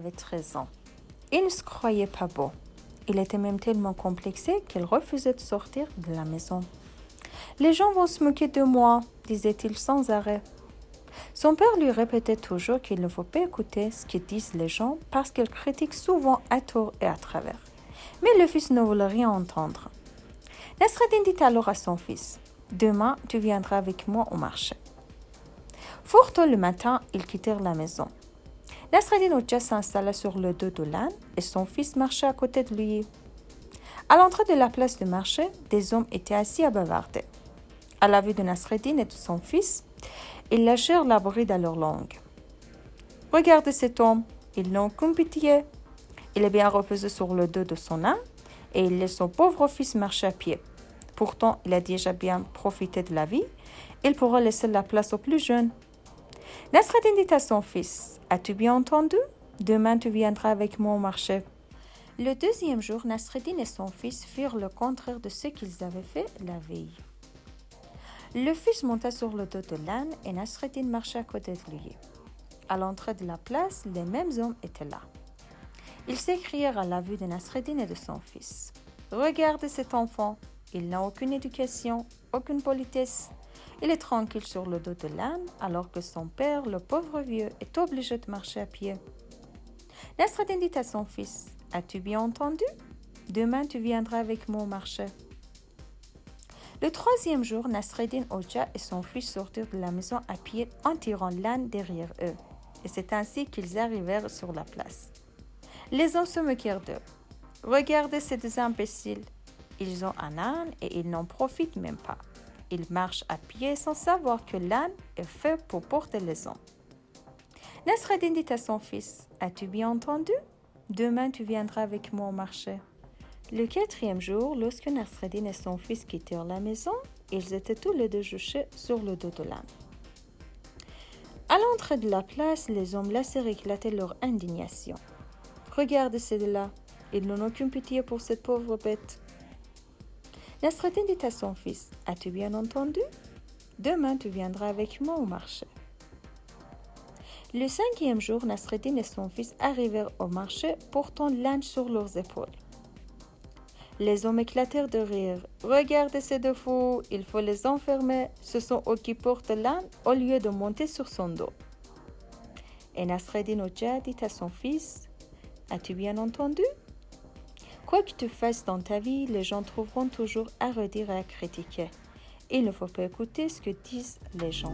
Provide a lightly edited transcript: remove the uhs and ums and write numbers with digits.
avait 13 ans. Il ne se croyait pas beau. Il était même tellement complexé qu'il refusait de sortir de la maison. Les gens vont se moquer de moi, disait-il sans arrêt. Son père lui répétait toujours qu'il ne faut pas écouter ce que disent les gens parce qu'ils critiquent souvent à tort et à travers. Mais le fils ne voulait rien entendre. Nasreddin dit alors à son fils, « Demain, tu viendras avec moi au marché. » Fort tôt le matin, ils quittèrent la maison. Nasreddin Hoxha s'installa sur le dos de l'âne et son fils marchait à côté de lui. À l'entrée de la place de marché, des hommes étaient assis à bavarder. À la vue de Nasreddin et de son fils, ils lâchèrent la bride à leur langue. « Regardez cet homme, ils n'ont aucune pitié. Il est bien reposé sur le dos de son âne et il laisse son pauvre fils marcher à pied. Pourtant, il a déjà bien profité de la vie. Il pourra laisser la place aux plus jeunes. » Nasreddin dit à son fils, « As-tu bien entendu? Demain, tu viendras avec moi au marché. » Le deuxième jour, Nasreddin et son fils firent le contraire de ce qu'ils avaient fait la veille. Le fils monta sur le dos de l'âne et Nasreddin marcha à côté de lui. À l'entrée de la place, les mêmes hommes étaient là. Ils s'écrièrent à la vue de Nasreddin et de son fils. « Regardez cet enfant, il n'a aucune éducation, aucune politesse. Il est tranquille sur le dos de l'âne alors que son père, le pauvre vieux, est obligé de marcher à pied. » Nasreddin dit à son fils, « As-tu bien entendu? Demain, tu viendras avec moi au marché. » Le troisième jour, Nasreddin Hoxha et son fils sortirent de la maison à pied en tirant l'âne derrière eux. Et c'est ainsi qu'ils arrivèrent sur la place. Les hommes se moquèrent d'eux. « Regardez ces deux imbéciles. Ils ont un âne et ils n'en profitent même pas. Ils marchent à pied sans savoir que l'âne est fait pour porter les hommes. » Nasreddin dit à son fils, « As-tu bien entendu? Demain, tu viendras avec moi au marché. » Le quatrième jour, lorsque Nasreddin et son fils quittèrent la maison, ils étaient tous les deux juchés sur le dos de l'âne. À l'entrée de la place, les hommes laissèrent éclater leur indignation. « Regardez ceux-là, ils n'ont aucune pitié pour cette pauvre bête. » Nasreddin dit à son fils, « As-tu bien entendu? Demain, tu viendras avec moi au marché. » Le cinquième jour, Nasreddin et son fils arrivèrent au marché portant l'âne sur leurs épaules. Les hommes éclatèrent de rire. « Regardez ces deux fous, il faut les enfermer. Ce sont eux qui portent l'âne au lieu de monter sur son dos. » Et Nasreddin Hoxha dit à son fils, « As-tu bien entendu? Quoi que tu fasses dans ta vie, les gens trouveront toujours à redire et à critiquer. Il ne faut pas écouter ce que disent les gens. »